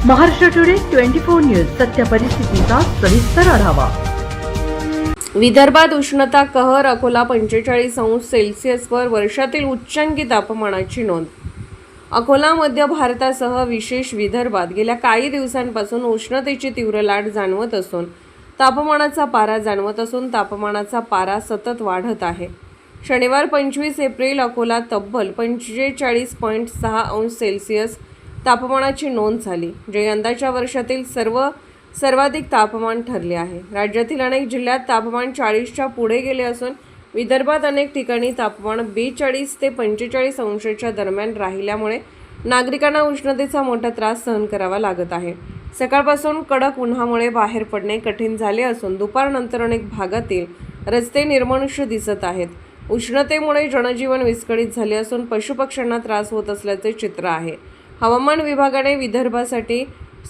Maharashtra today 24 news सत्य परिस्थितीचा सविस्तर आढावा। विदर्भात उष्णता कहर, अकोला 45 अंश सेल्सिअसवर वर्षातील उच्चांकी तापमानाची नोंद। अकोला मध्य भारतासह विशेष विदर्भात गेल्या काही दिवसांपासून उष्णतेची तीव्र लाट जाणवत असून तापमानाचा पारा सतत वाढत आहे। शनिवार 25 एप्रिल अकोला तब्बल 45.6 अंश सेल्सिअस तापमानाची नोंद झाली, जे यंदाच्या वर्षातील सर्वाधिक तापमान ठरले आहे। राज्यातील अनेक जिल्ह्यात तापमान 40च्या पुढे गेले असून विदर्भात अनेक ठिकाणी तापमान 42 ते 45 अंशाच्या दरम्यान राहिल्यामुळे नागरिकांना उष्णतेचा मोठा त्रास सहन करावा लागत आहे। सकाळपासून कडक उन्हामुळे बाहेर पडणे कठीण झाले असून दुपारनंतर अनेक भागातील रस्ते निर्मनुष्य दिसत आहेत। उष्णतेमुळे जनजीवन विस्कळीत झाले असून पशुपक्ष्यांना त्रास होत असल्याचे चित्र आहे। हवामान विभागाने विदर्भासाठी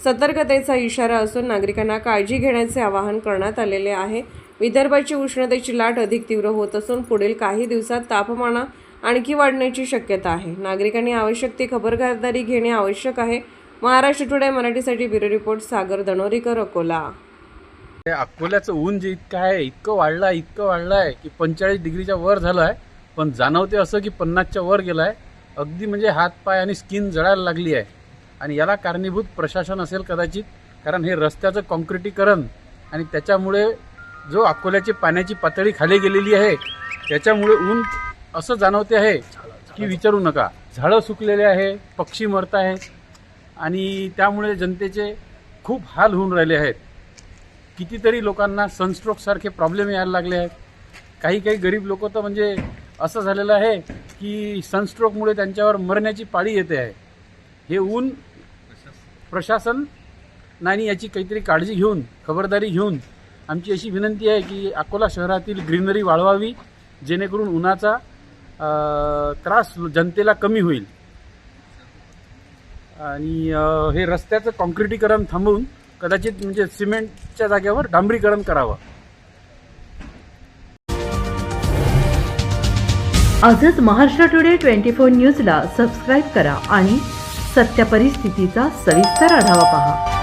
सतर्कतेचा इशारा असून नागरिकांना काळजी घेण्याचे आवाहन करण्यात आलेले आहे। विदर्भाची उष्णतेची लाट अधिक तीव्र होत असून पुढील काही दिवसात तापमान आणखी वाढण्याची शक्यता आहे। नागरिकांनी आवश्यक ती खबरदारी घेणे आवश्यक आहे। महाराष्ट्र टुडे मराठीसाठी ब्युरो रिपोर्ट सागर दनोरीकर, अकोला। अकोल्याचं ऊन जे इतकं वाढलंय की 45 डिग्रीच्या वर झालंय, पण जाणवते असं की 50च्या वर गेलाय। अगदी म्हणजे हात पाय आणि स्किन जळायला लागली आहे आणि याला कारणीभूत प्रशासन असेल कदाचित, कारण हे रस्त्याचं काँक्रिटीकरण आणि त्याच्यामुळे जो अकोल्याची पाण्याची पातळी खाली गेलेली आहे त्याच्यामुळे ऊन असं जाणवते आहे की विचारू नका। झाडं सुकलेले आहे, पक्षी मरत आहेत आणि त्यामुळे जनतेचे खूप हाल होऊन राहिले आहेत। कितीतरी लोकांना सनस्ट्रोक सारखे प्रॉब्लेम यायला लागले आहेत। काही गरीब लोक तर म्हणजे असं झालेलं आहे की सनस्ट्रोकमुळे त्यांच्यावर मरण्याची पाळी येते आहे। हे ऊन प्रशासन नाही याची काहीतरी काळजी घेऊन खबरदारी घेऊन आमची अशी विनंती आहे की अकोला शहरातील ग्रीनरी वाढवावी, जेणेकरून उन्हाचा त्रास जनतेला कमी होईल आणि हे रस्त्याचं काँक्रिटीकरण थांबवून कदाचित म्हणजे सिमेंटच्या जागेवर डांबरीकरण करावं। आजच महाराष्ट्र टुडे 24 न्यूजला सबस्क्राईब करा आणि सत्य परिस्थितीचा सविस्तर आढावा पहा।